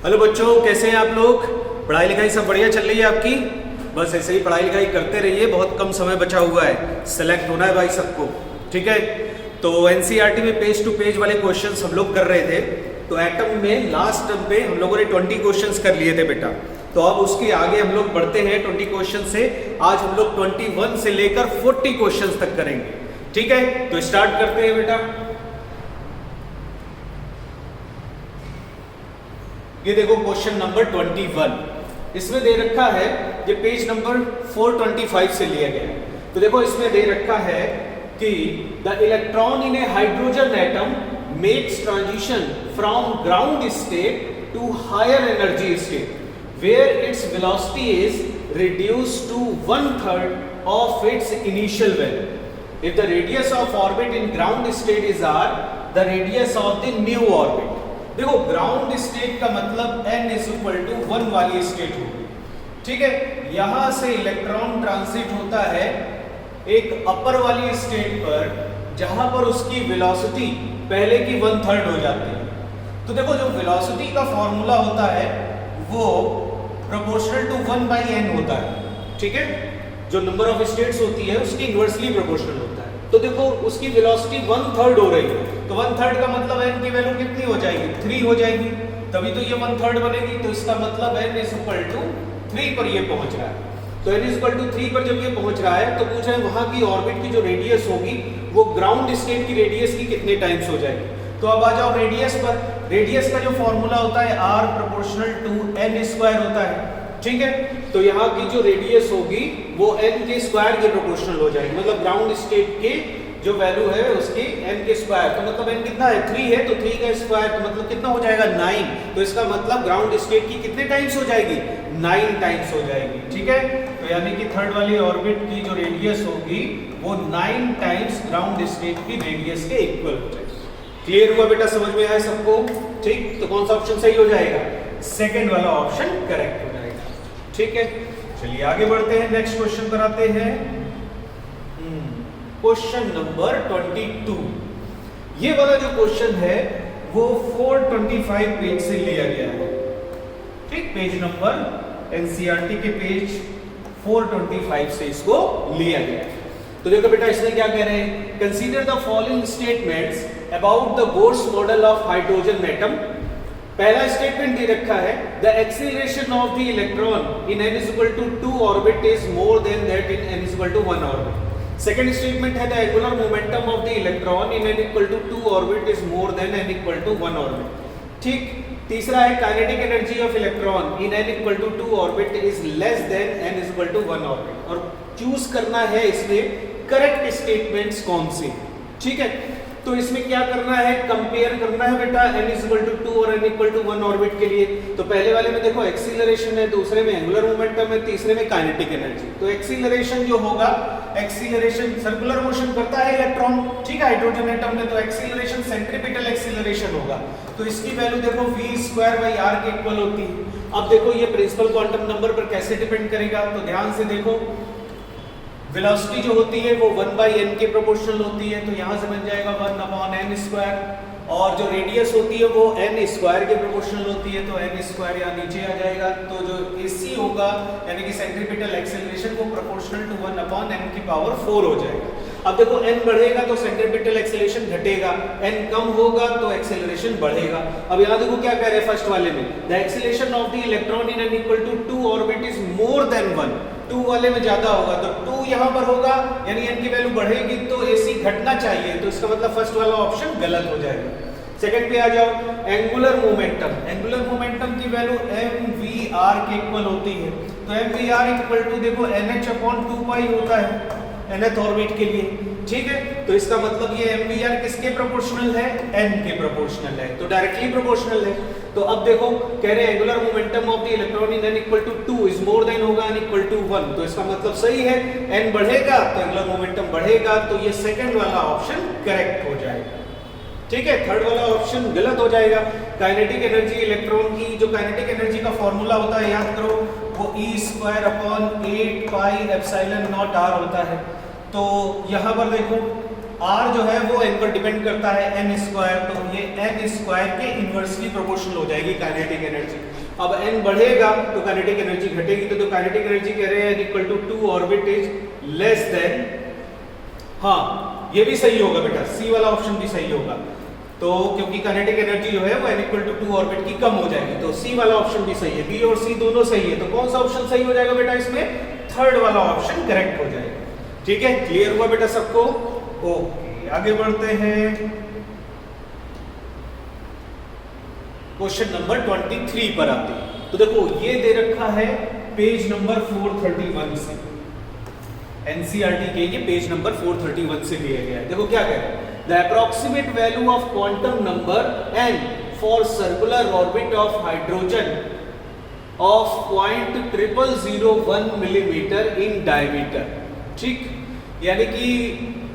Hello बच्चों, कैसे हैं आप लोग? पढ़ाई लिखाई सब बढ़िया चल रही है आपकी? बस ऐसे ही पढ़ाई लिखाई करते रहिए, बहुत कम समय बचा हुआ है, सेलेक्ट होना है भाई सबको। ठीक है, तो एनसीईआरटी में पेज टू पेज वाले क्वेश्चंस हम लोग कर रहे थे। तो एटम में लास्ट टर्म पे हम लोगों ने 20 क्वेश्चंस कर लिए थे बेटा। तो अब उसके आगे हम लोग बढ़ते हैं 20 क्वेश्चन से। आज हम लोग 21 से लेकर 40 क्वेश्चंस तक करेंगे। ठीक है, तो स्टार्ट करते हैं बेटा। ये देखो क्वेश्चन नंबर 21, इसमें दे रखा है, ये पेज नंबर 425 से लिया गया है। तो देखो इसमें दे रखा है कि the electron in a hydrogen atom makes transition from ground state to higher energy state where its velocity is reduced to 1/3 of its initial value. If the radius of orbit in ground state is r, the radius of the new orbit. देखो ground state का मतलब n = 1 वाली state होगी। ठीक है, यहां से electron transit होता है एक अपर वाली स्टेट पर, जहां पर उसकी वेलोसिटी पहले की 1/3 हो जाती है। तो देखो जो वेलोसिटी का फॉर्मूला होता है वो प्रोपोर्शनल टू 1/n होता है। ठीक है, जो नंबर ऑफ स्टेट्स होती है उसकी इनवर्सली प्रोपोर्शनल होता है। तो देखो उसकी वेलोसिटी 1/3 हो रही है, तो 1/3 का मतलब n की वैल्यू कितनी हो जाएगी? 3 हो जाएगी, तभी तो ये 1/3 बनेगी। तो इसका मतलब n = 3 पर ये पहुंच रहा है। तो n = 3 पर जब ये पहुंच रहा है तो पूछ रहे हैं वहां की ऑर्बिट की जो रेडियस होगी वो ग्राउंड स्टेट की रेडियस की कितने टाइम्स हो जाएगी। तो अब आ जाओ रेडियस पर। रेडियस का जो फॉर्मूला होता है r = n² होता है। ठीक है, तो यहाँ की जो रेडियस होगी वो n के स्क्वायर के प्रोपोर्शनल हो जाएगी। मतलब ग्राउंड स्टेट के जो वैल्यू है उसकी n के स्क्वायर। तो मतलब n कितना है? 3 है, तो 3 का स्क्वायर तो मतलब कितना हो जाएगा? 9। तो इसका मतलब ग्राउंड स्टेट की कितने टाइम्स हो जाएगी? 9 टाइम्स हो जाएगी। ठीक है, तो यानी कि थर्ड वाली ऑर्बिट की जो रेडियस होगी वो 9 टाइम्स ग्राउंड स्टेट की रेडियस के इक्वल हो जाएगी। क्लियर हुआ बेटा? समझ में आया सबको? ठीक, तो कौन सा ऑप्शन सही हो जाएगा? सेकेंड वाला ऑप्शन करेक्ट हो जाएगा। ठीक है, चलिए आगे बढ़ते हैं, नेक्स्ट क्वेश्चन पर आते हैं। Question number 22। ये वाला जो क्वेश्चन है वो 425 पेज से लिया गया है। ठीक, पेज नंबर एनसीईआरटी के पेज 425 से इसको लिया गया है। तो देखो बेटा इसमें क्या कह रहे हैं? Consider the following statements about the Bohr's model of hydrogen atom. पहला स्टेटमेंट दे रखा है the acceleration of the electron in n = 2 orbit is more than that in n = 1 orbit. Second statement है the angular momentum of the electron in n = 2 orbit is more than n = 1 orbit. ठीक, तीसरा है kinetic energy of electron in n = 2 orbit is less then n = 1 orbit. और choose करना है इसमें correct statements कौन से। ठीक है, तो इसमें क्या करना है? कंपेयर करना है बेटा n = 2 और n = 1 ऑर्बिट के लिए। तो पहले वाले में देखो एक्सीलरेशन है, दूसरे में एंगुलर मोमेंटम है, तीसरे में काइनेटिक एनर्जी। तो एक्सीलरेशन जो होगा, एक्सीलरेशन सर्कुलर मोशन करता है इलेक्ट्रॉन, ठीक है, हाइड्रोजन एटम में, तो एक्सीलरेशन सेंट्रीपिटल एक्सीलरेशन होगा। तो इसकी वैल्यू देखो v²/r के इक्वल होती है। अब देखो ये प्रिंसिपल क्वांटम नंबर पर कैसे डिपेंड करेगा, तो ध्यान से देखो। वेलोसिटी जो होती है वो 1/n के प्रोपोर्शनल होती है, तो यहां से बन जाएगा 1/n²। और जो रेडियस होती है वो n² के प्रोपोर्शनल होती है, तो n² यहाँ नीचे आ जाएगा। तो जो AC होगा यानी कि सेंट्रीपिटल एक्सेलरेशन वो प्रोपोर्शनल टू 1/n⁴ हो जाएगा। अब देखो n बढ़ेगा तो सेंट्रीपिटल एक्सेलरेशन घटेगा, n कम होगा तो एक्सेलरेशन बढ़ेगा। अब यहाँ देखो क्या कह रहे हैं फर्स्ट वाले में, the acceleration of the electron in n = 2 orbit is more then 1। 2 वाले में ज्यादा होगा, तो 2 यहां पर होगा यानी n की वैल्यू बढ़ेगी तो AC घटना चाहिए, तो इसका मतलब फर्स्ट वाला ऑप्शन गलत हो जाएगा। सेकंड पे आ जाओ, एंगुलर मोमेंटम। एंगुलर मोमेंटम की वैल्यू mvr के इक्वल होती है। तो mvr = देखो nh/2π होता है nth ऑर्बिट के लिए। ठीक है, तो इसका मतलब ये mvr किसके प्रोपोर्शनल है? n के प्रोपोर्शनल है, तो डायरेक्टली प्रोपोर्शनल है। तो अब देखो कह रहे हैं angular momentum of the electron in n = 2 is more then होगा n = 1। तो इसका मतलब सही है, n बढ़ेगा तो एंगुलर मोमेंटम बढ़ेगा, तो ये सेकंड वाला ऑप्शन करेक्ट हो जाएगा। ठीक है, थर्ड वाला ऑप्शन गलत हो जाएगा। काइनेटिक एनर्जी इलेक्ट्रॉन की, जो काइनेटिक एनर्जी का फॉर्मूला होता है याद करो, वो e²/8πε0r होता है। तो यहाँ पर देखो r जो है वो n पर डिपेंड करता है n स्क्वायर, तो ये n स्क्वायर के इनवर्सली प्रोपोर्शनल हो जाएगी काइनेटिक एनर्जी। अब n बढ़ेगा तो काइनेटिक एनर्जी घटेगी, तो काइनेटिक एनर्जी कह रहे हैं equal to 2 orbit is less than, हाँ ये भी सही होगा बेटा, सी वाला ऑप्शन भी सही होगा। तो क्योंकि काइनेटिक एनर्जी जो है वो n इक्वल टू 2 ऑर्बिट की कम हो जाएगी, तो सी वाला ऑप्शन भी सही है। बी और सी दोनों सही है, तो कौन सा ऑप्शन सही हो जाएगा बेटा इसमें? थर्ड वाला ऑप्शन करेक्ट हो जाएगा। ठीक है, क्लियर हुआ बेटा सबको? ओके, आगे बढ़ते हैं क्वेश्चन नंबर 23 पर आते हैं। तो देखो ये दे रखा है पेज नंबर 431 से, एनसीईआरटी के ये पेज नंबर 431 से लिया गया है। देखो क्या कह रहे हैं, the approximate value of quantum number n for circular orbit of hydrogen of 0.0001 millimetre in diameter. ठीक, यानी कि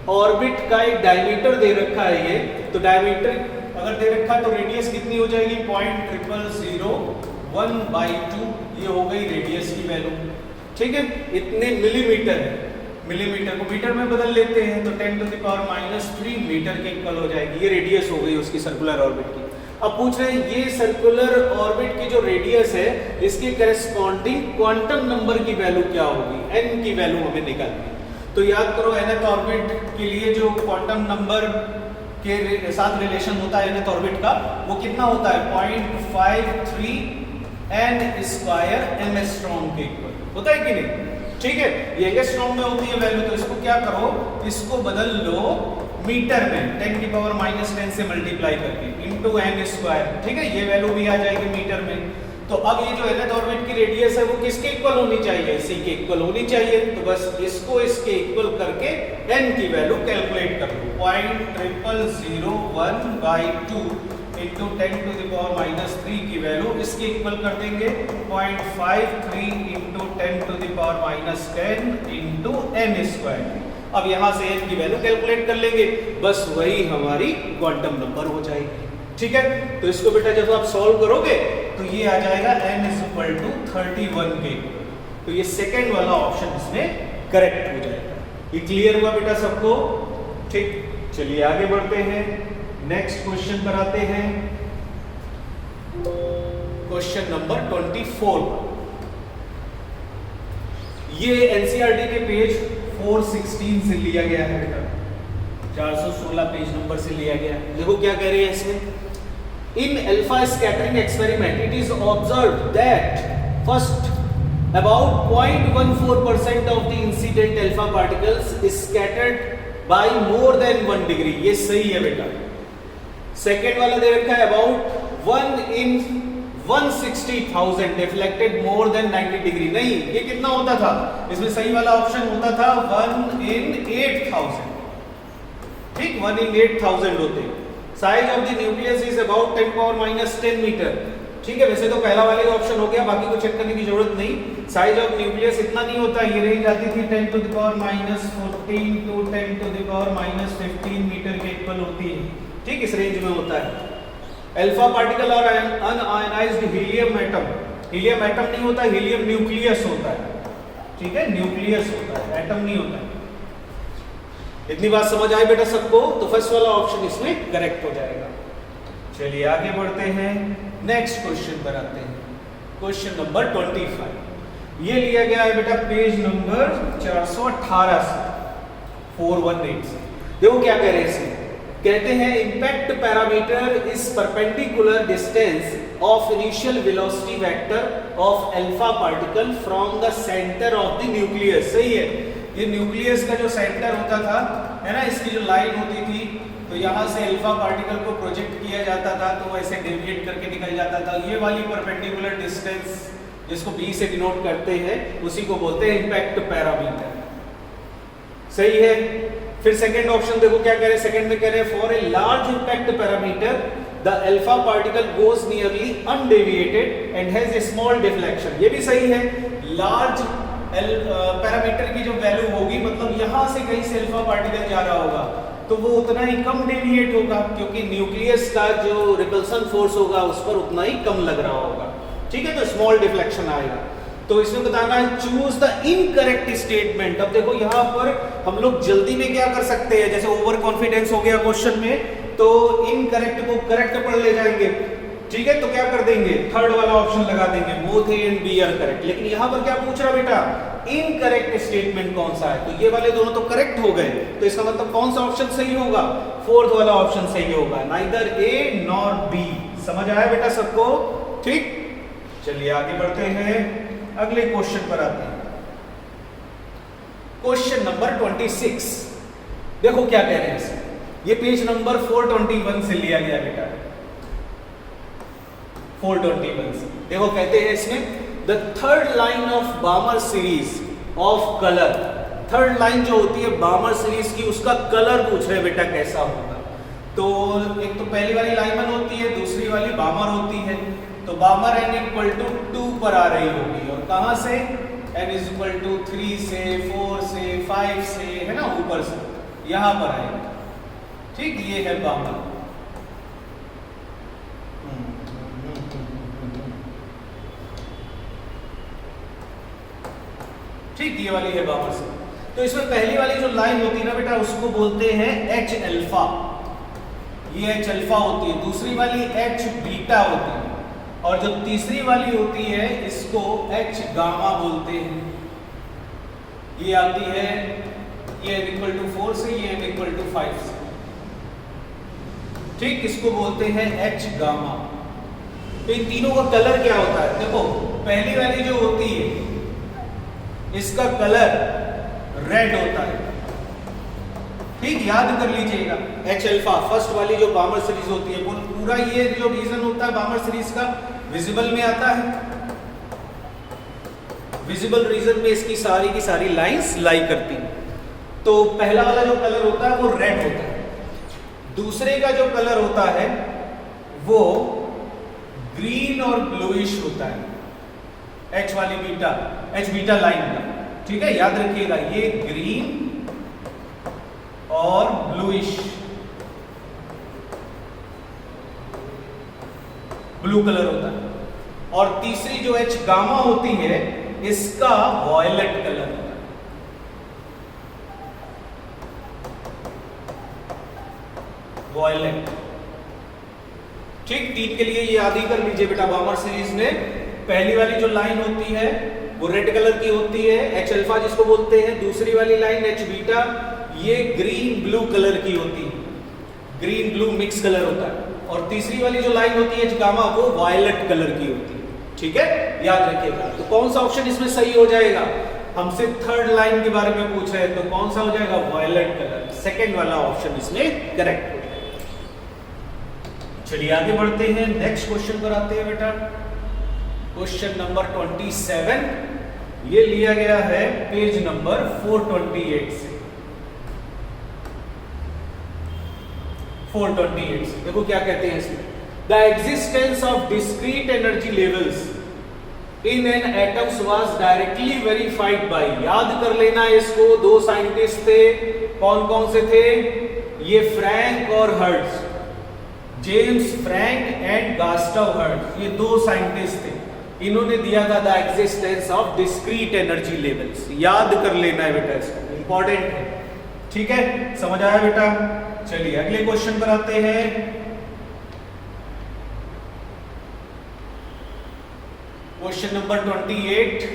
ऑर्बिट का एक डायमीटर दे रखा है ये, तो डायमीटर अगर दे रखा है तो रेडियस कितनी हो जाएगी? 0.0001/2, ये हो गई रेडियस की वैल्यू। ठीक है, इतने मिलीमीटर है, मिलीमीटर को मीटर में बदल लेते हैं तो 10⁻³ मीटर के इक्वल हो जाएगी। ये रेडियस हो गई उसकी सर्कुलर ऑर्बिट की। अब पूछ रहे हैं ये सर्कुलर ऑर्बिट की जो रेडियस है इसके करस्पॉन्डिंग क्वांटम नंबर की वैल्यू क्या होगी? n की वैल्यू हमें निकालनी है। तो याद करो nth ऑर्बिट के लिए जो क्वांटम नंबर के साथ रिलेशन होता है nth ऑर्बिट का, वो कितना होता है? 0.53 n² एंगस्ट्रॉम के इक्वल होता है कि नहीं? ठीक है, ये एंगस्ट्रॉम में होती है वैल्यू, तो इसको क्या करो, इसको बदल लो मीटर में 10⁻⁻10 से मल्टीप्लाई करके इनटू n²। ठीक है, ये वैल्यू भी आ जाएगी मीटर में। तो अब ये जो nth ऑर्बिट की रेडियस है वो किसके इक्वल होनी चाहिए? सी के इक्वल होनी चाहिए। तो बस इसको इसके इक्वल करके n की वैल्यू कैलकुलेट कर लो, 0.0001/2 इंटू 10⁻³ की वैल्यू इसके इक्वल कर देंगे 0.53 इंटू 10⁻10 इंटू n²। अब यहां से n की वैल्यू कैलकुलेट कर लेंगे, बस वही हमारी क्वांटम नंबर हो जाएगी। ठीक है, तो इसको बेटा जब आप सॉल्व करोगे तो ये आ जाएगा n = 31 के। तो ये सेकेंड वाला ऑप्शन इसमें करेक्ट हो जाएगा। ये क्लियर हुआ बेटा सबको? ठीक, चलिए आगे बढ़ते हैं, नेक्स्ट क्वेश्चन पर आते हैं, क्वेश्चन नंबर 24। ये एनसीईआरटी के पेज 416 से लिया गया है बेटा, 416 पेज नंबर से लिया गया है। देखो क्या कह रहे हैं इसमें, in alpha scattering experiment it is observed that first about 0.14% of the incident alpha particles is scattered by more than 1 degree। ये सही है बेटा। सेकेंड वाला दे रखा है about 1 in 160,000 deflected more than 90 degree। नहीं, ये कितना होता था? इसमें सही वाला ऑप्शन होता था 1 in 8,000। ठीक, 1 in 8,000 होते। Size of the nucleus is about 10⁻10 metre. ठीक है, वैसे तो पहला वाला ही ऑप्शन हो गया, बाकी को चेक करने की जरूरत नहीं। साइज ऑफ न्यूक्लियस इतना नहीं होता, ये रेंज आती थी 10⁻14 टू 10⁻15 मीटर के इक्वल होती है। ठीक, इस रेंज में होता है। अल्फा पार्टिकल और un-ionised helium atom, helium atom नहीं होता, हीलियम न्यूक्लियस होता है। ठीक है, न्यूक्लियस होता है, एटम नहीं होता है। इतनी बात समझ आई बेटा सबको? तो फर्स्ट वाला ऑप्शन इसमें करेक्ट हो जाएगा। चलिए आगे बढ़ते हैं, नेक्स्ट क्वेश्चन पर आते हैं, क्वेश्चन नंबर 25। ये लिया गया है बेटा पेज नंबर 418 से, 418 से। देखो क्या कह रहे हैं इसमें, कहते हैं impact parameter is perpendicular distance of initial velocity vector of alpha particle from the centre of the nucleus. सही है, ये न्यूक्लियस का जो सेंटर होता था है ना, इसकी जो लाइन होती थी, तो यहाँ से अल्फा पार्टिकल को प्रोजेक्ट किया जाता था, तो वो ऐसे डेविएट करके निकल जाता था। ये वाली परपेंडिकुलर डिस्टेंस जिसको b से डिनोट करते हैं उसी को बोलते हैं इम्पैक्ट पैरामीटर। सही है। फिर सेकंड ऑप्शन देखो क्या कह रहे हैं, सेकंड में कह रहे हैं for a large impact parameter the alpha particle goes nearly undeviated and has a small deflection. ये भी सही है। लार्ज पैरामीटर की जो वैल्यू होगी, मतलब यहां से कहीं से अल्फा पार्टिकल जा रहा होगा तो वो उतना ही कम डेविएट होगा, क्योंकि न्यूक्लियस का जो रिपल्सन फोर्स होगा उस पर उतना ही कम लग रहा होगा। ठीक है, तो स्मॉल डिफ्लेक्शन आएगा। तो इसमें बताना है चूज द इनकरेक्ट स्टेटमेंट। अब देखो यहां पर हम लोग जल्दी में क्या कर सकते हैं, जैसे ओवर कॉन्फिडेंस हो गया क्वेश्चन में, तो इनकरेक्ट को करेक्ट पर ले जाएंगे, ठीक है, तो क्या कर देंगे, थर्ड वाला ऑप्शन लगा देंगे, both A and B are correct. लेकिन यहां पर क्या पूछ रहा बेटा, इनकरेक्ट स्टेटमेंट कौन सा है, तो ये वाले दोनों तो करेक्ट हो गए, तो इसका मतलब कौन सा ऑप्शन सही होगा, फोर्थ वाला ऑप्शन सही होगा, नाइदर ए नॉर बी। समझ आया बेटा सबको, ठीक। चलिए आगे बढ़ते हैं, अगले क्वेश्चन पर आते हैं। क्वेश्चन नंबर 26, देखो क्या कह रहे हैं इसमें, ये पेज नंबर 421 से लिया गया बेटा, 421 से। देखो कहते हैं इसमें, the third line of बामर series of colour, third line जो होती है बामर सीरीज की, उसका कलर पूछ रहे बेटा कैसा होगा। तो एक तो पहली वाली लाइमन होती है, दूसरी वाली बामर होती है, तो बामर n इक्वल टू 2 पर आ रही होगी, और कहां से, n इज इक्वल टू 3 से, 4 से, 5 से, है ना, ऊपर से यहां पर आएगा, ठीक। ये है बामर, ठीक, ये वाली है बामर से। तो इसमें पहली वाली जो लाइन होती है ना बेटा, उसको बोलते हैं H अल्फा, ये H अल्फा होती है, दूसरी वाली H बीटा होती है, और जो तीसरी वाली होती है इसको H गामा बोलते हैं। ये आती है, ये n इक्वल टू 4 से, ये n इक्वल टू 5 से, ठीक, इसको बोलते हैं H गामा। तो इन तीनों का कलर क्या होता है, देखो पहली वाली जो होती है इसका कलर रेड होता है, ठीक, याद कर लीजिएगा, H अल्फा फर्स्ट वाली जो बामर सीरीज होती है, पूरा ये जो रीजन होता है बामर सीरीज का विजिबल में आता है, विजिबल रीजन में इसकी सारी की सारी लाइंस लाई करती हैं। तो पहला वाला जो कलर होता है वो रेड होता है, दूसरे का जो कलर होता है वो ग्रीन और ब्लूइश होता है, H वाली बीटा, H बीटा लाइन का, ठीक है, याद रखिएगा, ये ग्रीन और ब्लूइश, ब्लू कलर होता है, और तीसरी जो H गामा होती है इसका वॉयलेट कलर होता है, वॉयलेट, ठीक। तीन के लिए ये याद ही कर लीजिए बेटा, बामर सीरीज में पहली वाली जो लाइन होती है वो रेड कलर की होती है, H अल्फा जिसको बोलते हैं, दूसरी वाली लाइन H बीटा ये ग्रीन ब्लू कलर की होती है, ग्रीन ब्लू मिक्स कलर होता है, और तीसरी वाली जो लाइन होती है H गामा वो वायलेट कलर की होती है, ठीक है, याद रखिएगा। तो कौन सा ऑप्शन इसमें सही हो जाएगा, हमसे थर्ड लाइन के बारे में पूछ रहे हैं, तो कौन सा हो जाएगा, वायलेट कलर, सेकेंड वाला ऑप्शन इसमें करेक्ट हो जाएगा। चलिए आगे बढ़ते हैं, नेक्स्ट क्वेश्चन पर आते हैं बेटा, क्वेश्चन नंबर 27, ये लिया गया है पेज नंबर 428 से, 428 से। देखो क्या कहते हैं इसमें, the existence of discrete energy levels in an atoms was directly verified bye, याद कर लेना इसको, दो साइंटिस्ट थे, कौन कौन से थे, ये फ्रैंक और Hertz, James Franck and Gustav Hertz, ये दो साइंटिस्ट थे, इन्होंने दिया था the existence of discrete energy levels, याद कर लेना है बेटा, इसको इंपॉर्टेंट है, ठीक है, समझ आया बेटा। चलिए अगले क्वेश्चन पर आते हैं, क्वेश्चन नंबर 28,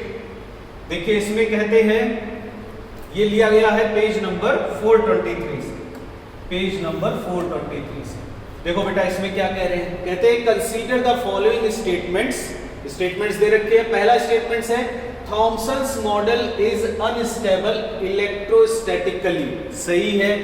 देखिए इसमें कहते हैं, ये लिया गया है पेज नंबर 423 से, पेज नंबर 423 से। देखो बेटा इसमें क्या कह रहे हैं, कहते हैं consider the following statements, statements दे रखे हैं। पहला स्टेटमेंट्स है Thomson's model is unstable electrostatically, सही है।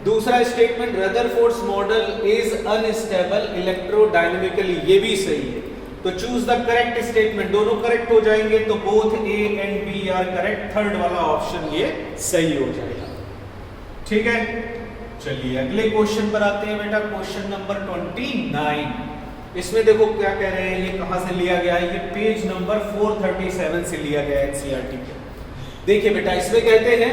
दूसरा statement Rutherford's model is unstable electrodynamically, ये भी सही है। तो चूज द करेक्ट स्टेटमेंट, दोनों करेक्ट हो जाएंगे, तो both A and B are correct, third वाला ऑप्शन ये सही हो जाएगा, ठीक है। चलिए अगले क्वेश्चन पर आते हैं बेटा, क्वेश्चन नंबर 29। इसमें देखो क्या कह रहे हैं, ये कहां से लिया गया है, ये पेज नंबर 437 से लिया गया है एनसीईआरटी के। देखिए बेटा इसमें कहते हैं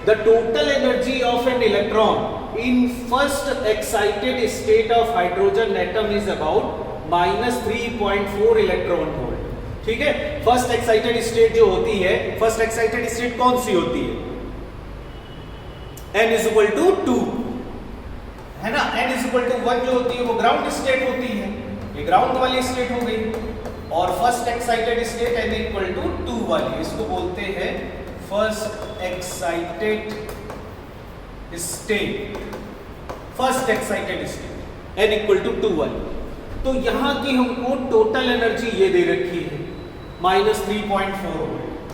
the total energy of an electron in first excited state of hydrogen atom is about -3.4 electron volt. ठीक है। फर्स्ट एक्साइटेड स्टेट जो होती है, फर्स्ट एक्साइटेड स्टेट कौन सी होती है? n इज इक्वल टू 2 है ना। n इज इक्वल टू 1 जो होती है वो ग्राउंड स्टेट होती है, ये ग्राउंड वाली स्टेट हो गई। और first excited state n equal to 2 वाली, इसको बोलते हैं first excited state. First excited state n equal to 2 वाली। तो यहां की हमको टोटल एनर्जी ये दे रखी है -3.4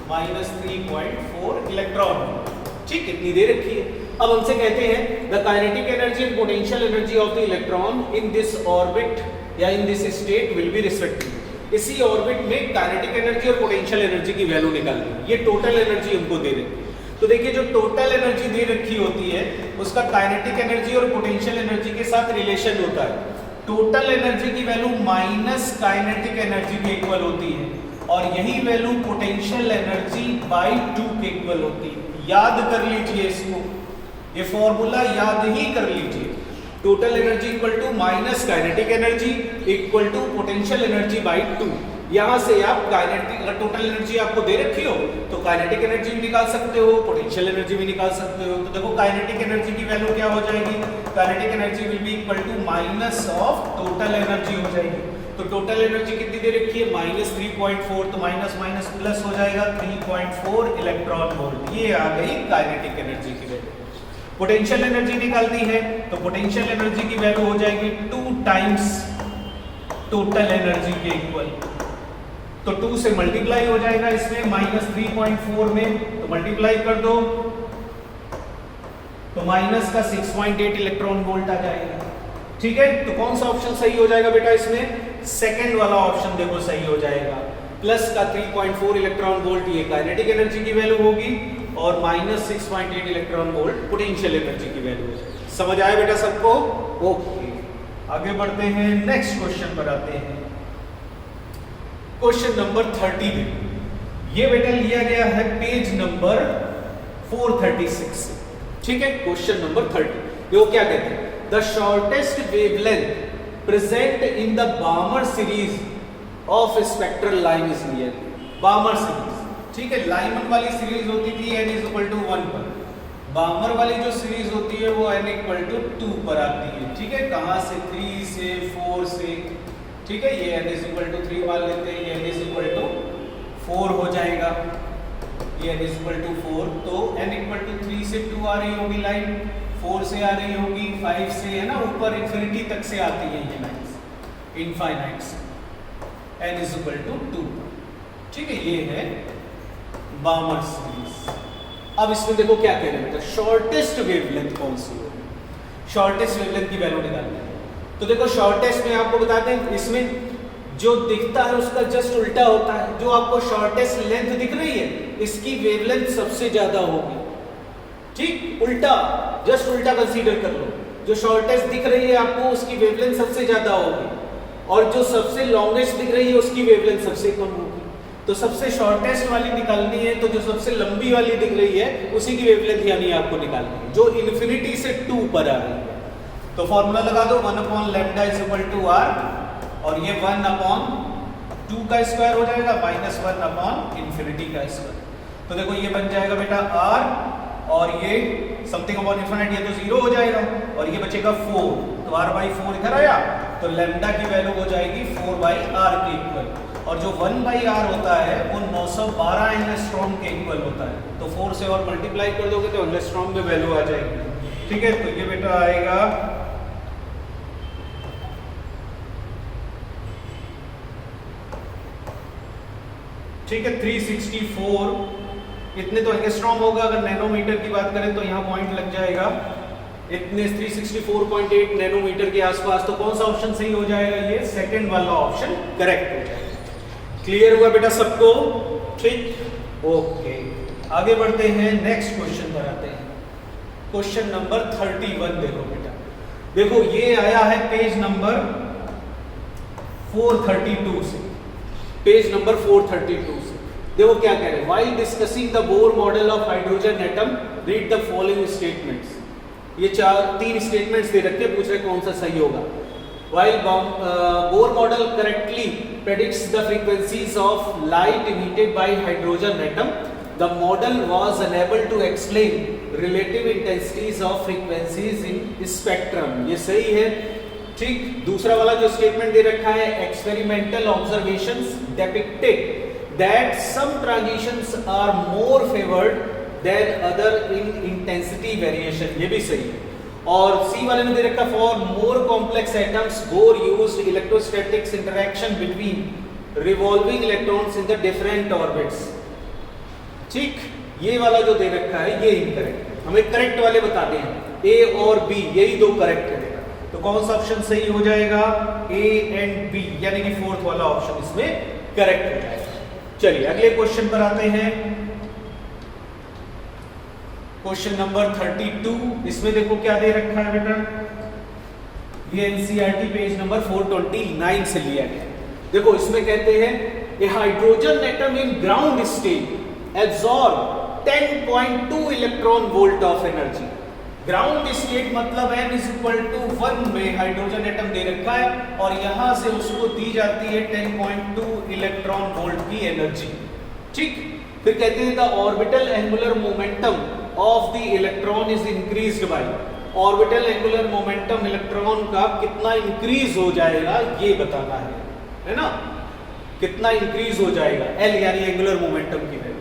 -3.4 इलेक्ट्रॉन, ठीक, इतनी दे रखी है। अब हमसे कहते हैं the kinetic energy and potential energy of the electron in this orbit या in this state will be respectively. इसी ऑर्बिट में काइनेटिक एनर्जी और पोटेंशियल एनर्जी की वैल्यू निकालनी है। ये टोटल एनर्जी हमको दे रखी है। तो देखिए जो टोटल एनर्जी दे रखी होती है उसका काइनेटिक एनर्जी और पोटेंशियल एनर्जी के साथ रिलेशन होता है। टोटल एनर्जी की वैल्यू माइनस काइनेटिक एनर्जी के इक्वल होती है और यही वैल्यू पोटेंशियल एनर्जी बाय 2 के इक्वल होती है। याद कर लीजिए इसको, ये फॉर्मूला याद ही कर लीजिए। Total energy equal to minus kinetic energy equal to potential energy by 2। यहां से आप काइनेटिक, अगर टोटल एनर्जी आपको दे रखी हो तो काइनेटिक एनर्जी भी निकाल सकते हो, पोटेंशियल एनर्जी भी निकाल सकते हो। तो देखो काइनेटिक एनर्जी की वैल्यू क्या हो जाएगी? Kinetic energy will be equal to minus of total energy हो जाएगी। तो टोटल एनर्जी कितनी दे रखी है? -3.4, तो माइनस माइनस प्लस हो जाएगा 3.4 इलेक्ट्रॉन वोल्ट। ये आ गई काइनेटिक एनर्जी की वैल्यू। पोटेंशियल एनर्जी निकालनी है तो पोटेंशियल एनर्जी की वैल्यू हो जाएगी 2 टाइम्स टोटल एनर्जी के इक्वल। तो 2 से मल्टीप्लाई हो जाएगा इसमें -3.4 में, तो मल्टीप्लाई कर दो तो माइनस का 6.8 इलेक्ट्रॉन वोल्ट आ जाएगा। ठीक है, तो कौन सा ऑप्शन सही हो जाएगा बेटा इसमें? सेकंड वाला ऑप्शन देखो सही हो जाएगा। प्लस का 3.4 इलेक्ट्रॉन वोल्ट ये काइनेटिक एनर्जी की वैल्यू होगी और minus 6.8 electron volt potential energy की वैल्यू है। समझ आया बेटा सबको? ओके, आगे बढ़ते हैं, नेक्स्ट क्वेश्चन पर आते हैं। क्वेश्चन नंबर 30 में ये बेटा लिया गया है पेज नंबर 436। ठीक है, क्वेश्चन नंबर 30 देखो क्या कहते हैं। The shortest wavelength present in the बामर series of spectral line is near. बामर series, ठीक है, लाइमन वाली सीरीज होती थी n इज इक्वल टू 1 पर। बामर वाली जो सीरीज होती है वो n इक्वल टू 2 पर आती है। ठीक है, कहां से? 3 से 4 से। ठीक है, ये n इज इक्वल टू 3 मान लेते हैं, ये n इज इक्वल टू 4 हो जाएगा, ये n इज इक्वल टू 4। तो n इक्वल टू 3 से 2 आ रही होगी लाइन, 4 से आ रही होगी, 5 से, है ना, ऊपर इंफिनिटी तक से आती है ये लाइंस, इनफाइनाइट से, n इज इक्वल टू 2। ठीक है, ये है बामर सीरीज। अब इसमें देखो क्या कह रहे हैं बेटा, शॉर्टेस्ट वेवलेंथ कौन सी है? शॉर्टेस्ट वेवलेंथ की वैल्यू निकालनी है। तो देखो शॉर्टेस्ट में आपको बताते हैं, इसमें जो दिखता है उसका जस्ट उल्टा होता है। जो आपको शॉर्टेस्ट लेंथ दिख रही है इसकी वेवलेंथ सबसे ज्यादा होगी। ठीक, उल्टा, जस्ट उल्टा कंसीडर कर लो। जो शॉर्टेस्ट दिख रही है आपको उसकी वेवलेंथ सबसे ज्यादा होगी और जो सबसे लॉन्गेस्ट दिख रही है उसकी वेवलेंथ सबसे कम होगी। तो सबसे शॉर्टेस्ट वाली निकालनी है तो जो सबसे लंबी वाली दिख रही है उसी की वेवलेंथ यानी आपको निकालनी है जो इन्फिनिटी से 2 पर आ रही है। तो फॉर्मूला लगा दो, 1/λ इज इक्वल टू r और ये 1/2 का स्क्वायर हो जाएगा -1/∞ का स्क्वायर। तो देखो ये बन जाएगा बेटा r और ये समथिंग अपॉन इन्फिनिटी, ये तो 0 हो जाएगा और ये बचेगा 4। तो r/4 इधर आया तो लैम्डा की वैल्यू हो जाएगी 4/r के इक्वल और जो 1/r होता है वो 912 एंगस्ट्रॉम के इक्वल होता है। तो 4 से और मल्टीप्लाई कर दोगे तो एंगस्ट्रॉम में वैल्यू आ जाएगी। ठीक है, तो ये बेटा आएगा ठीक है 364, इतने तो एंगस्ट्रॉम होगा। अगर नैनोमीटर की बात करें तो यहाँ पॉइंट लग जाएगा इतने 364.8 नैनोमीटर के आसपास। तो कौन सा ऑप्शन सही हो जाएगा? ये सेकंड वाला ऑप्शन करेक्ट हो जाएगा। क्लियर हुआ बेटा सबको? ठीक, ओके, आगे बढ़ते हैं, नेक्स्ट क्वेश्चन पर आते हैं। क्वेश्चन नंबर 31 देखो बेटा, देखो ये आया है पेज नंबर 432 से, पेज नंबर 432 से। देखो क्या कह रहे हैं, while discussing the Bohr model of hydrogen atom read the following statements. ये 3 स्टेटमेंट्स दे रखे, पूछ रहे कौन सा सही होगा। While Bohr model correctly predicts the frequencies of light emitted by hydrogen atom, the model was unable to explain relative intensities of frequencies in spectrum. ये सही है, ठीक। दूसरा वाला जो स्टेटमेंट दे रखा है, experimental observations depicted that some transitions are more favored than other in intensity variation, ये भी सही है। और सी वाले में दे रखा for more complex atoms bore used electrostatics interaction between revolving electrons in the different orbits, ठीक। ये वाला जो दे रखा है ये इनकरेक्ट है, हमें करेक्ट वाले बताते हैं, ए और बी यही दो करेक्ट है। तो कौन सा ऑप्शन सही हो जाएगा, ए एंड बी, यानी कि फोर्थ वाला ऑप्शन इसमें करेक्ट हो जाएगा। चलिए अगले क्वेश्चन पर आते हैं, क्वेश्चन नंबर 32। इसमें देखो क्या दे रखा है बेटा, ये एनसीईआरटी पेज नंबर 429 से लिया गया। देखो इसमें कहते हैं a hydrogen atom in ground state absorb 10.2 electron volt of energy. Ground state मतलब n = 1 में हाइड्रोजन एटम दे रखा है और यहां से उसको दी जाती है 10.2 इलेक्ट्रॉन वोल्ट की एनर्जी, ठीक। फिर कहते हैं the orbital angular momentum of the electron is increased by, orbital angular momentum electron का कितना इंक्रीज हो जाएगा ये बताना है ना, कितना इंक्रीज हो जाएगा, एल यानी एंगुलर मोमेंटम की वैल्यू।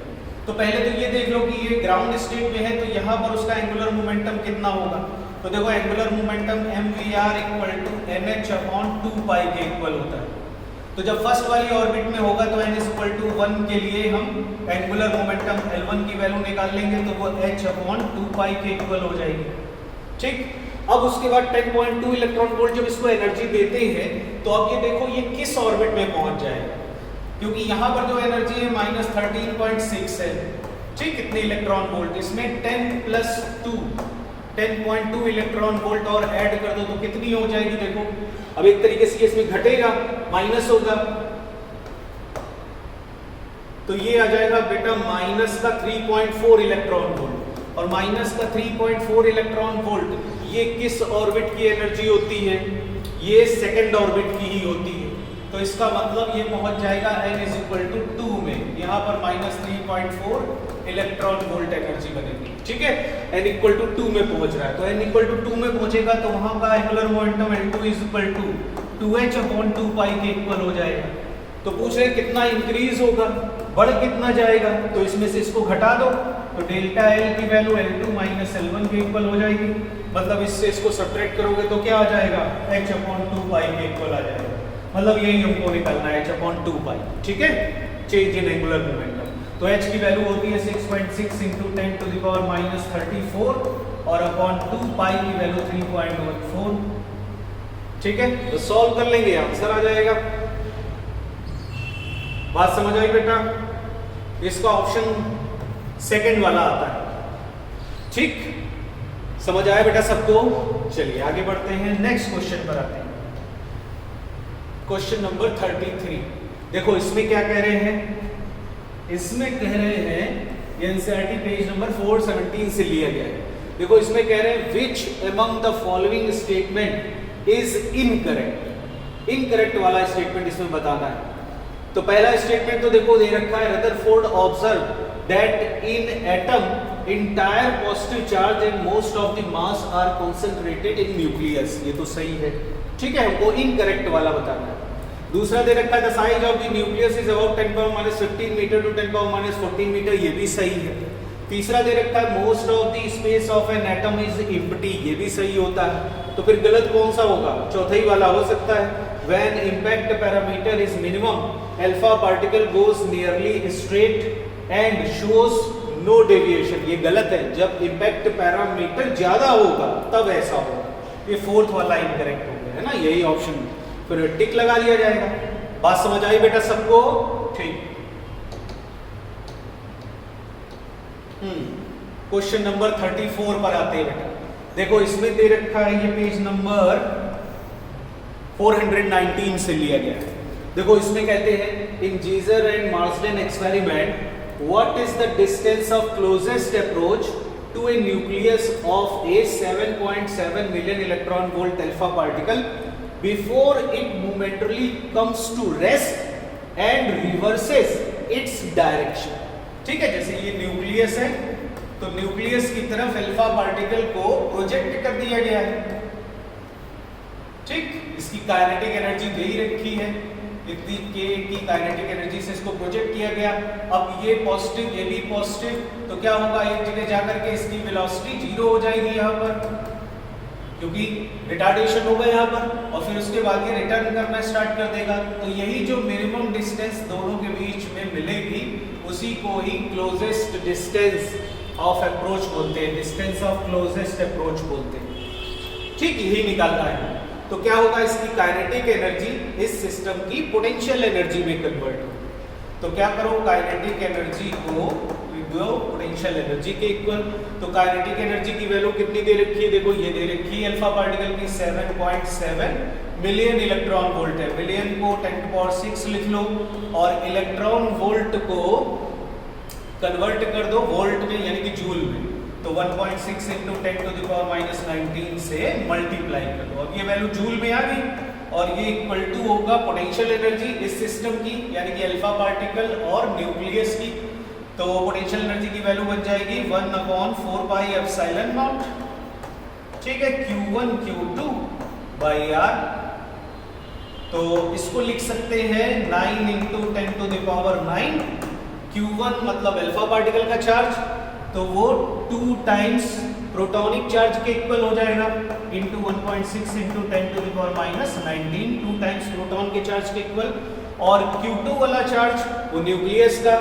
तो पहले तो ये देख लो कि ये ग्राउंड स्टेट में है तो यहाँ पर उसका एंगुलर मोमेंटम कितना होगा। तो देखो एंगुलर मोमेंटम mvr = nh/2π के इक्वल होता है। तो जब फर्स्ट वाली ऑर्बिट में होगा तो n = 1 के लिए हम एंगुलर मोमेंटम L1 की वैल्यू निकाल लेंगे तो वो h/2π के इक्वल हो जाएगी, ठीक। अब उसके बाद 10.2 इलेक्ट्रॉन वोल्ट जब इसको एनर्जी देते हैं तो अब ये देखो ये किस ऑर्बिट में पहुंच जाएगा, क्योंकि यहाँ पर जो एनर्जी है -13.6 है, ठीक। कितने इलेक्ट्रॉन वोल्ट, इसमें 10+2 इलेक्ट्रॉन वोल्ट और ऐड कर दो तो कितनी हो जाएगी, देखो अब एक तरीके से इसमें घटेगा, माइनस होगा, तो ये आ जाएगा बेटा माइनस का 3.4 इलेक्ट्रॉन वोल्ट। और माइनस का 3.4 इलेक्ट्रॉन वोल्ट ये किस ऑर्बिट की एनर्जी होती है, ये सेकंड ऑर्बिट की ही होती है। तो इसका मतलब ये पहुंच जाएगा n = 2 में, यहाँ पर -3.4 इलेक्ट्रॉन वोल्ट एनर्जी बनेगी, ठीक है। n = 2 में पहुंच रहा है तो n = 2 में पहुंचेगा तो वहां का एंगुलर मोमेंटम L2 = 2h/2π के इक्वल हो जाएगा। तो पूछ रहे कितना इंक्रीज होगा, बढ़ कितना जाएगा, तो इसमें से इसको घटा दो तो डेल्टा L की वैल्यू L2 - L1 के इक्वल हो जाएगी। मतलब इससे इसको सब्ट्रैक्ट करोगे तो क्या आ जाएगा, h/2π के इक्वल आ जाएगा। मतलब यही हमको निकालना है h/2π, ठीक है, चेंज इन एंगुलर मोमेंटम। तो h की वैल्यू होती है 6.6 × 10⁻³ 34 और अपॉन 2π की वैल्यू 3.14, ठीक है। तो सॉल्व कर लेंगे, आंसर आ जाएगा। बात समझ आई बेटा, इसका ऑप्शन सेकंड वाला आता है, ठीक। समझ आया बेटा सबको। चलिए आगे बढ़ते हैं, नेक्स्ट क्वेश्चन पर आते हैं, क्वेश्चन नंबर 33। देखो इसमें क्या कह रहे हैं, इसमें कह रहे हैं एनसीईआरटी पेज नंबर 417 से लिया गया है। देखो इसमें कह रहे हैं which among the following statement is incorrect, incorrect वाला स्टेटमेंट इसमें बताना है। तो पहला स्टेटमेंट तो देखो दे रखा है Rutherford observe that in atom entire positive charge and most of the mass are concentrated in nucleus, ये तो सही है, ठीक है। हमको इनकरेक्ट वाला बताना है। दूसरा दे रखा है the size of the nucleus is about 10⁻15 metre to 10⁻14 metre, ये भी सही है। तीसरा दे रखा है most of the space of an atom is empty, ये भी सही होता है। तो फिर गलत कौन सा होगा, चौथा ही वाला हो सकता है। When impact parameter is minimum alpha particle goes nearly straight and shows no deviation, ये गलत है। जब इंपैक्ट पैरामीटर ज्यादा होगा तब ऐसा होगा, ये फोर्थ वाला इनकरेक्ट हो गया है ना, यही ऑप्शन फिर टिक लगा दिया जाएगा। बात समझ आई बेटा सबको, ठीक। क्वेश्चन नंबर 34 पर आते हैं बेटा। देखो इसमें दे रखा है, ये पेज नंबर 419 से लिया गया है। देखो इसमें कहते हैं in Geiger and Marsden experiment what is the distance of closest approach to a nucleus of a 7.7 million electron volt alpha particle before it momentarily comes to rest and reverses its direction. ठीक है, जैसे ये nucleus है तो nucleus की तरफ alpha particle को project कर दिया गया है। ठीक, इसकी काइनेटिक एनर्जी दे ही रखी है, इतनी के की काइनेटिक एनर्जी से इसको प्रोजेक्ट किया गया। अब ये पॉजिटिव, ये भी पॉजिटिव, तो क्या होगा, एक जगह जाकर के इसकी वेलोसिटी जीरो हो जाएगी यहाँ पर, क्योंकि रिटार्डेशन होगा यहाँ पर, और फिर उसके बाद ये रिटर्न करना स्टार्ट कर देगा। तो यही जो मिनिमम डिस्टेंस दोनों के बीच में मिलेगी उसी को ही क्लोजेस्ट डिस्टेंस ऑफ अप्रोच बोलते हैं, डिस्टेंस ऑफ क्लोजेस्ट अप्रोच बोलते हैं। ठीक, यही निकालना है। तो क्या होगा, इसकी काइनेटिक एनर्जी इस सिस्टम की पोटेंशियल एनर्जी में कन्वर्ट हो। तो क्या करो, काइनेटिक एनर्जी को पोटेंशियल एनर्जी के इक्वल। तो काइनेटिक एनर्जी की वैल्यू कितनी दे रखी है, देखो ये दे रखी है अल्फा पार्टिकल की 7.7 मिलियन इलेक्ट्रॉन वोल्ट है। मिलियन को 10⁶ लिख लो और इलेक्ट्रॉन वोल्ट को कन्वर्ट कर दो वोल्ट में, यानी कि जूल में। तो 1.6 × 10⁻⁻19 से मल्टीप्लाई कर दो। अब ये वैल्यू जूल में आ गई और ये इक्वल टू होगा पोटेंशियल एनर्जी इस सिस्टम की, यानी कि अल्फा पार्टिकल और न्यूक्लियस की। तो पोटेंशियल एनर्जी की वैल्यू बन जाएगी 1/4πε0। ठीक है, Q1 Q2 R। तो इसको लिख सकते हैं 9 × 10⁹। Q1 मतलब अल्फा पार्टिकल का चार्ज, तो वो 2 टाइम्स प्रोटॉनिक चार्ज के इक्वल हो जाएगा, इंटू 1.6 × 10⁻⁻19, 2 टाइम्स प्रोटॉन के चार्ज के इक्वल। और Q2 वाला चार्ज वो न्यूक्लियस का,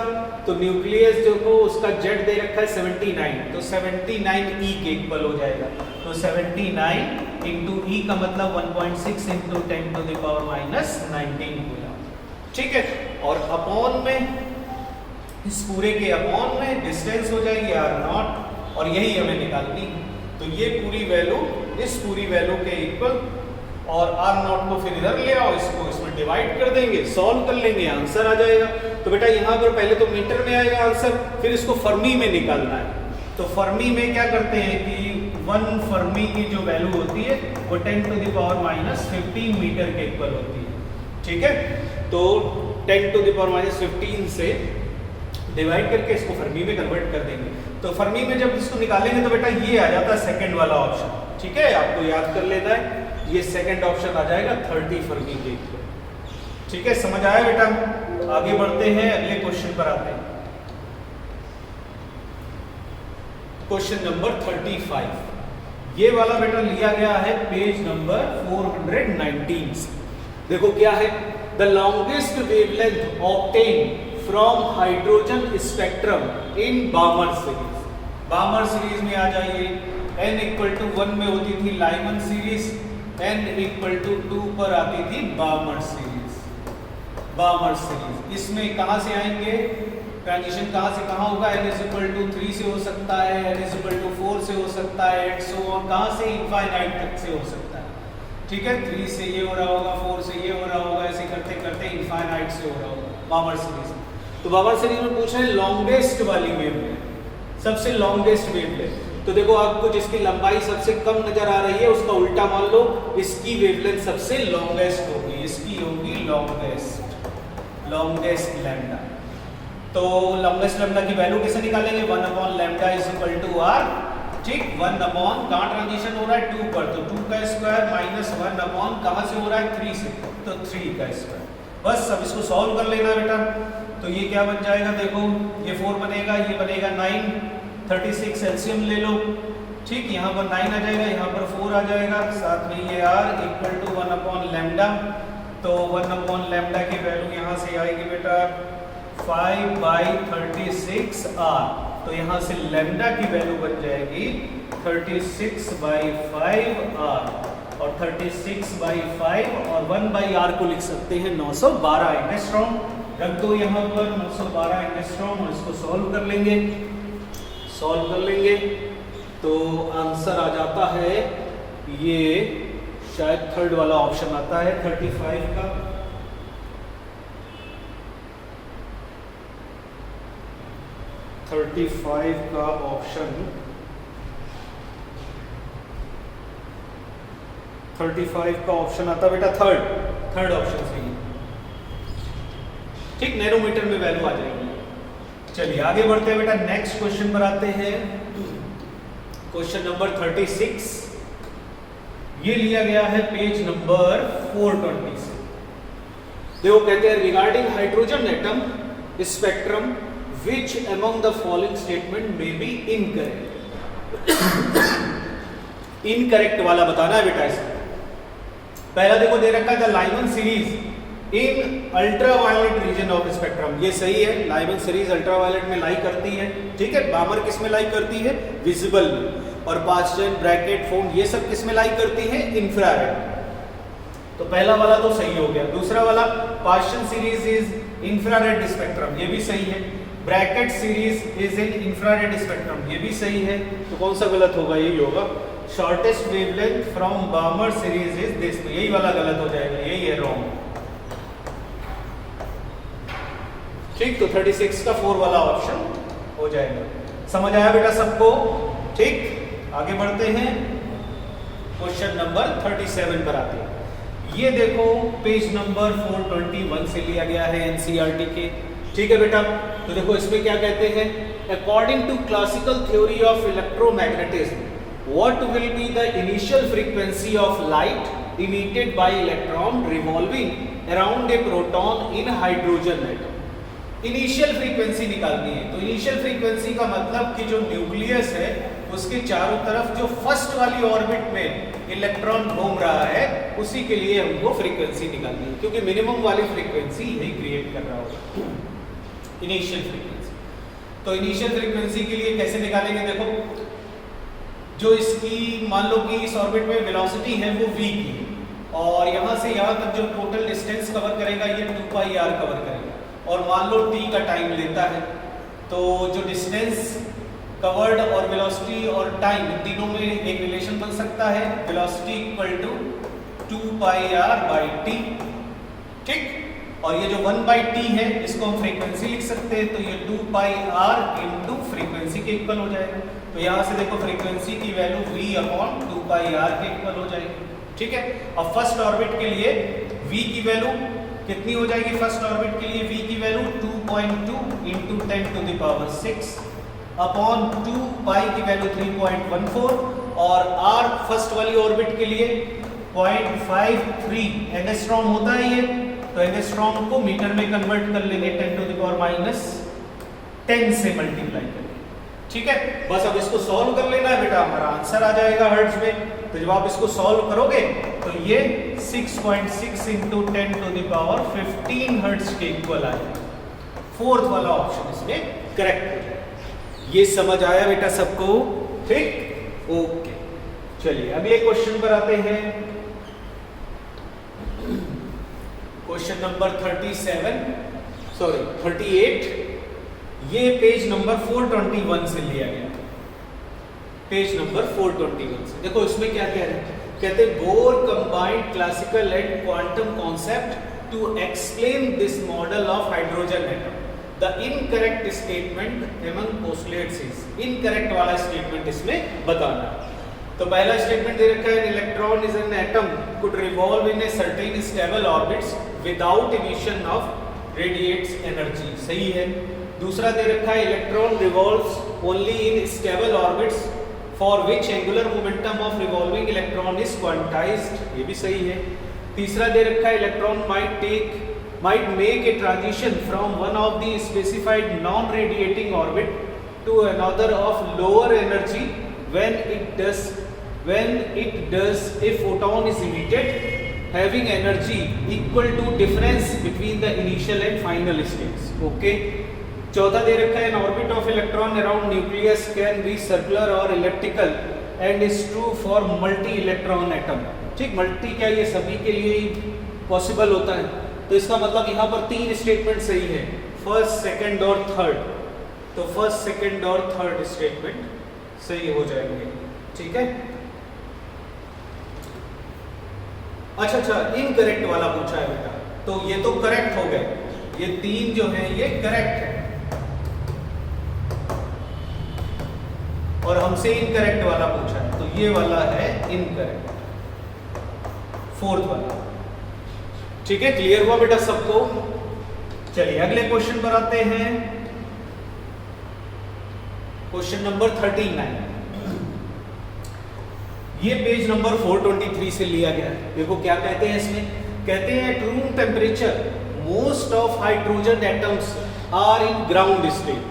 तो न्यूक्लियस जो को उसका जेड दे रखा है 79, तो 79 E के इक्वल हो जाएगा। तो 79 × E का मतलब 1.6 × 10⁻⁻19 हुआ। ठीक है, और अपॉन में, इस पूरे के अपॉन में डिस्टेंस हो जाएगी R0, और यही हमें निकालनी है। तो ये पूरी वैल्यू इस पूरी वैल्यू के इक्वल, और R0 को फिर इधर ले आओ, इसको इसमें डिवाइड कर देंगे, सॉल्व कर लेंगे, आंसर आ जाएगा। तो बेटा यहाँ पर पहले तो मीटर में आएगा आंसर, फिर इसको फर्मी में निकालना है। तो फर्मी में क्या करते हैं कि 1 फर्मी की जो वैल्यू होती है वो 10⁻⁻15 मीटर के इक्वल होती है। ठीक है, तो 10⁻⁻15 से डिवाइड करके इसको फर्मी में कन्वर्ट कर देंगे। तो फर्मी में जब इसको निकालेंगे तो बेटा ये आ जाता है सेकंड वाला ऑप्शन। ठीक है, आपको याद कर लेना है, ये सेकंड ऑप्शन आ जाएगा 30 फर्मी के इक्वल। ठीक है, समझ आया बेटा? आगे बढ़ते हैं, अगले क्वेश्चन पर आते हैं। क्वेश्चन नंबर 35, ये वाला बेटा लिया गया है पेज नंबर 419 से। देखो क्या है, the longest wavelength obtain from hydrogen spectrum in बामर series. बामर series में आ जाइए, n = 1 में होती थी लाइमन सीरीज, n = 2 पर आती थी बामर सीरीज। बामर सीरीज इसमें कहां से आएंगे, ट्रांजिशन कहां से कहां होगा, n = 3 से हो सकता है, n = 4 से हो सकता है, एंड सो ऑन, कहां से इनफाइनाइट तक से हो सकता है। ठीक है, 3 से ये हो रहा होगा, 4 से ये हो रहा होगा, ऐसे करते करते इनफाइनाइट से हो रहा होगा बामर सीरीज। तो बामर सीरीज में पूछ रहे हैं लॉन्गेस्ट वाली वेवलेंथ, सबसे लॉन्गेस्ट वेवलेंथ। तो देखो आपको जिसकी लंबाई सबसे कम नजर आ रही है उसका उल्टा मान लो, इसकी वेवलेंथ सबसे लॉन्गेस्ट होगी, इसकी होगी लॉन्गेस्ट लैम्डा। तो लॉन्गेस्ट लैम्डा की वैल्यू कैसे निकालेंगे, 1/λ = R। ठीक, 1/, कहाँ ट्रांजिशन हो रहा है 2 पर, तो 2 का स्क्वायर माइनस 1/, कहाँ से हो रहा है 3 से, तो 3 का स्क्वायर। बस अब इसको सॉल्व कर लेना बेटा। तो ये क्या बन जाएगा, देखो ये 4 बनेगा, ये बनेगा 9, 36 एलसीएम ले लो। ठीक, यहाँ पर 9 आ जाएगा, यहाँ पर 4 आ जाएगा, साथ में ये R = 1/λ। तो 1/λ की वैल्यू यहाँ से आएगी बेटा 5/36 R। तो यहाँ से लैम्डा की वैल्यू बन जाएगी 36/5 R, और 36/5 और 1/R को लिख सकते हैं 912 एंगस्ट्रॉम। रख दो यहाँ पर 912 एंगस्ट्रॉम, और इसको सॉल्व कर लेंगे। तो आंसर आ जाता है, ये शायद थर्ड वाला ऑप्शन आता है 35 का। ऑप्शन 35 का ऑप्शन आता बेटा थर्ड ऑप्शन सही है। ठीक, नैनोमीटर में वैल्यू आ जाएगी। चलिए आगे बढ़ते हैं बेटा, नेक्स्ट क्वेश्चन पर आते हैं। क्वेश्चन नंबर 36 ये लिया गया है पेज नंबर 420 से। देखो कहते हैं regarding hydrogen atom spectrum which among the following statement में बी इनकरेक्ट। इनकरेक्ट वाला बताना है बेटा इसमें। पहला देखो दे रखा है the Lyman series in ultraviolet region of spectrum, ये सही है। लाइमन सीरीज अल्ट्रावायलेट में लाई करती है, ठीक है। बामर किस में लाई करती है? विजिबल में। और पास्चन, ब्रैकेट, फोन ये सब किस में लाई करती है? इंफ्रारेड। तो पहला वाला तो सही हो गया। दूसरा वाला Paschen series is infrared spectrum, ये भी सही है। Brackett series is in infrared spectrum, ये भी सही है। तो कौन सा गलत होगा? यही होगा। Shortest wavelength from बामर series is this, तो यही वाला गलत हो जाएगा, यही है रॉन्ग। ठीक, तो 36 का 4 वाला ऑप्शन हो जाएगा। समझ आया बेटा सबको? ठीक, आगे बढ़ते हैं। क्वेश्चन नंबर 37 पर आते हैं। ये देखो पेज नंबर 421 से लिया गया है एनसीईआरटी के, ठीक है बेटा। तो देखो इसमें क्या कहते हैं, according to classical theory of electromagnetism what will be the initial frequency of light emitted by electron revolving around a proton in hydrogen atom। Initial frequency निकालनी है। तो इनिशियल फ्रीक्वेंसी का मतलब कि जो न्यूक्लियस है उसके चारों तरफ जो फर्स्ट वाली ऑर्बिट में इलेक्ट्रॉन घूम रहा है उसी के लिए हमको फ्रीक्वेंसी निकालनी है, क्योंकि मिनिमम वाली फ्रीक्वेंसी यही क्रिएट कर रहा होगा इनिशियल फ्रीक्वेंसी। तो इनिशियल फ्रीक्वेंसी के लिए कैसे निकालेंगे? देखो जो इसकी मान लो कि इस ऑर्बिट में वेलोसिटी है वो v की, और यहाँ से यहाँ तक जो टोटल डिस्टेंस कवर करेगा ये 2πr कवर करेगा, और मान लो t का टाइम लेता है। तो जो डिस्टेंस कवर्ड और वेलोसिटी और टाइम इन तीनों में एक रिलेशन बन सकता है, वेलोसिटी इक्वल टू 2πr/t। ठीक, और ये जो 1/t है इसको हम फ्रीक्वेंसी लिख सकते हैं, तो ये 2πr इंटू फ्रीक्वेंसी के इक्वल हो जाएगा। तो यहाँ से देखो फ्रीक्वेंसी की वैल्यू v/2πr के इक्वल हो जाएगी, ठीक है। अब फर्स्ट ऑर्बिट के लिए v की वैल्यू कितनी हो जाएगी? फर्स्ट ऑर्बिट के लिए v की वैल्यू 2.2 इंटू 10⁶ अपॉन 2π की वैल्यू 3.14, और r फर्स्ट वाली ऑर्बिट के लिए 0.53 एंगस्ट्रॉम होता है ये। तो एंगस्ट्रॉम को मीटर में कन्वर्ट कर लेंगे 10⁻10 से मल्टीप्लाई करेंगे, ठीक है। बस अब इसको सॉल्व कर लेना है बेटा, हमारा आंसर आ जाएगा हर्ट्ज में। तो जब आप इसको सॉल्व करोगे तो ये 6.6 इंटू 10⁻15 हर्ट्ज के इक्वल आएगा। फोर्थ वाला ऑप्शन इसमें करेक्ट हो जाएगा। ये समझ आया बेटा सबको? ठीक, ओके। चलिए अगले क्वेश्चन पर आते हैं। क्वेश्चन नंबर 38, ये पेज नंबर 421 से लिया गया। पेज नंबर 421 से देखो इसमें क्या कह रहे हैं, कहते Bohr combined classical and quantum concept to explain this model of hydrogen atom. The incorrect statement among postulates is, incorrect वाला स्टेटमेंट इसमें बताना। तो पहला स्टेटमेंट दे रखा है electron is an atom could revolve in a certain stable orbits without emission of radiates energy, सही है। दूसरा दे रखा है electron revolves only in stable orbits for which angular momentum of revolving electron is quantized, ये भी सही है। तीसरा दे रखा है electron might make a transition from one of the specified non-radiating orbit to another of lower energy when it does a photon is emitted having energy equal to difference between the initial and final states, okay। चौथा दे रखा है an orbit of electron around nucleus can be circular or elliptical and is true for multi electron atom, ठीक। Multi क्या ये सभी के लिए possible होता है, तो इसका मतलब यहाँ पर 3 स्टेटमेंट सही है, फर्स्ट, सेकंड और थर्ड। तो फर्स्ट, सेकंड और थर्ड स्टेटमेंट सही हो जाएंगे, ठीक है। अच्छा, इनकरेक्ट वाला पूछा है बेटा, तो ये तो करेक्ट हो गए, ये 3 जो है ये करेक्ट है, और हमसे इनकरेक्ट वाला पूछा है, तो ये वाला है इनकरेक्ट। फोर्थ वाला। ठीक है, क्लियर हुआ बेटा सबको? चलिए अगले क्वेश्चन पर आते हैं, क्वेश्चन नंबर 39। ये पेज नंबर 423 से लिया गया है। देखो क्या कहते हैं इसमें, कहते हैं at room temperature most of hydrogen atoms are in ground state.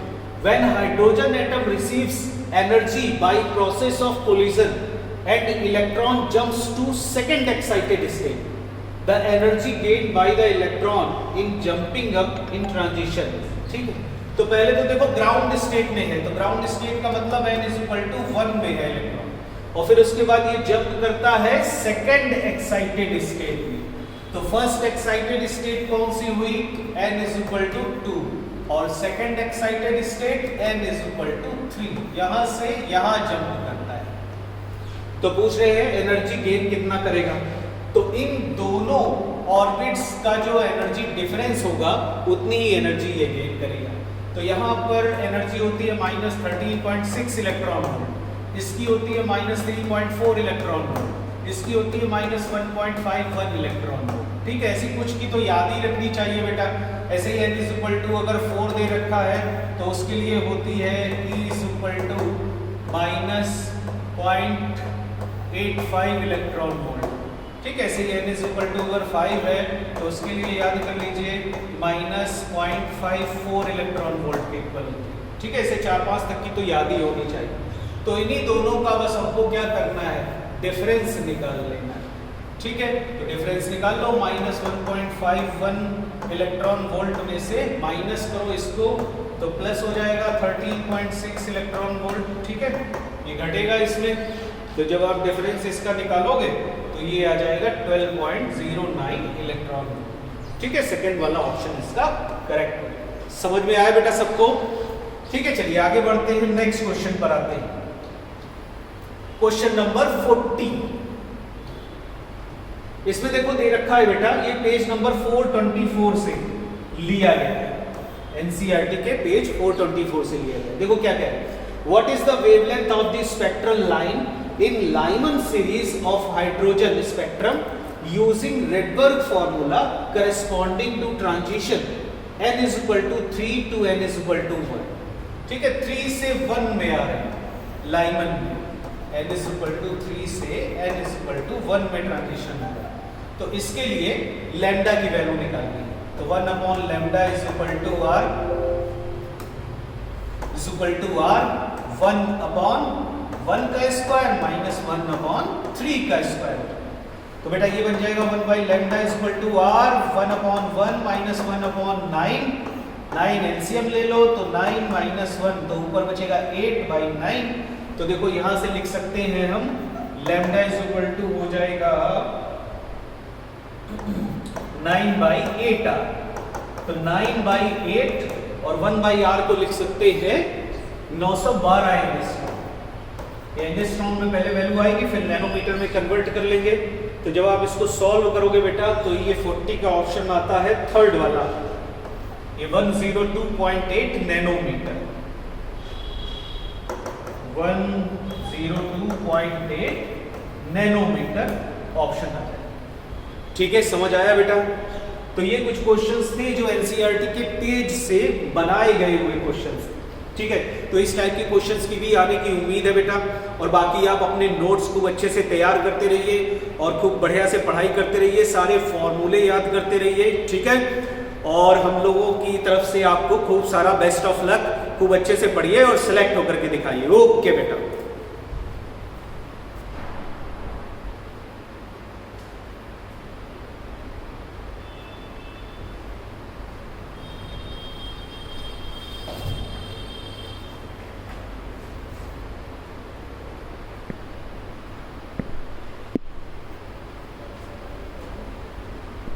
When hydrogen atom receives energy by process of collision and electron jumps to second excited state, the energy gained by the electron in jumping up in transition. ठीक है, तो पहले तो देखो ground state में है, तो ground state का मतलब n = 1 में है इलेक्ट्रॉन, और फिर उसके बाद ये जंप करता है सेकंड एक्साइटेड स्टेट में। तो फर्स्ट एक्साइटेड स्टेट कौन सी हुई, n = 2, और सेकंड एक्साइटेड स्टेट n = 3। यहां से यहां जंप करता है। तो पूछ रहे हैं एनर्जी गेन कितना करेगा, तो इन दोनों ऑर्बिट्स का जो एनर्जी डिफरेंस होगा उतनी ही एनर्जी ये गेन करेगा। तो यहाँ पर एनर्जी होती है -13.6 इलेक्ट्रॉन वोल्ट, इसकी होती है -3.4 इलेक्ट्रॉन वोल्ट, इसकी होती है -1.51 इलेक्ट्रॉन वोल्ट। ठीक है, ऐसी कुछ की तो याद ही रखनी चाहिए बेटा। ऐसे ही n = अगर 4 दे रखा है तो उसके लिए होती है E = -0.85 इलेक्ट्रॉन वोल्ट। ठीक है, ऐसे ही n = अगर 5 है तो उसके लिए याद कर लीजिए -0.54 इलेक्ट्रॉन वोल्ट के इक्वल होती है। ठीक है, ऐसे 4-5 तक की तो याद ही होनी चाहिए। तो इन्हीं दोनों का बस हमको क्या करना है, डिफरेंस निकाल लेना है। ठीक है, तो डिफरेंस निकाल लो, -1.51 इलेक्ट्रॉन वोल्ट में से माइनस करो इसको तो प्लस हो जाएगा 13.6 इलेक्ट्रॉन वोल्ट। ठीक है, ये घटेगा इसमें, तो जब आप डिफरेंस इसका निकालोगे तो ये आ जाएगा 12.09 इलेक्ट्रॉन वोल्ट। ठीक है, सेकंड वाला ऑप्शन इसका करेक्ट है। समझ में आया बेटा सबको? ठीक है, चलिए आगे बढ़ते हैं, नेक्स्ट क्वेश्चन पर आते हैं। Question number 40। इसमें देखो दे रखा है बेटा, ये पेज नंबर 424 से लिया गया है, एनसीईआरटी के पेज 424 से लिया गया है। देखो क्या कह रहे हैं, what is the wavelength of the spectral line in Lyman series of hydrogen spectrum using Rydberg formula corresponding to transition n = 3 to n = 1। ठीक है, 3 से 1 में आ रहे हैं लाइमन में, n = 3 से n = 1 में ट्रांजिशन हो रहा है। तो इसके लिए लैम्डा की वैल्यू निकालनी है, तो 1/λ = r 1/1 का स्क्वायर -1/3 का स्क्वायर। तो बेटा ये बन जाएगा 1/λ = r 1/1 -1/9। 9 एलसीएम ले लो तो 9 - 1 तो ऊपर बचेगा 8/9। तो देखो यहां से लिख सकते हैं हम लैम्डा = हो जाएगा 9/8 r। तो 9/8 और 1/r को लिख सकते हैं 912 एंगस्ट्रॉम। एंगस्ट्रॉम में पहले वैल्यू आएगी, फिर नैनोमीटर में कन्वर्ट कर लेंगे। तो जब आप इसको सॉल्व करोगे बेटा तो ये 40 का ऑप्शन आता है थर्ड वाला, ये 102.8 नैनोमीटर, 102.8 नैनोमीटर ऑप्शन आता है। ठीक है, समझ आया बेटा? तो ये कुछ क्वेश्चंस थे जो एनसीईआरटी के पेज से बनाए गए हुए क्वेश्चंस। ठीक है, तो इस टाइप के क्वेश्चंस की भी आने की उम्मीद है बेटा, और बाकी आप अपने नोट्स को अच्छे से तैयार करते रहिए और खूब बढ़िया से पढ़ाई करते रहिए, सारे फॉर्मूले याद करते रहिए। ठीक है, और हम लोगों की तरफ से आपको खूब सारा बेस्ट ऑफ लक, खूब अच्छे से पढ़िए और सिलेक्ट होकर के दिखाइए। ओके बेटा।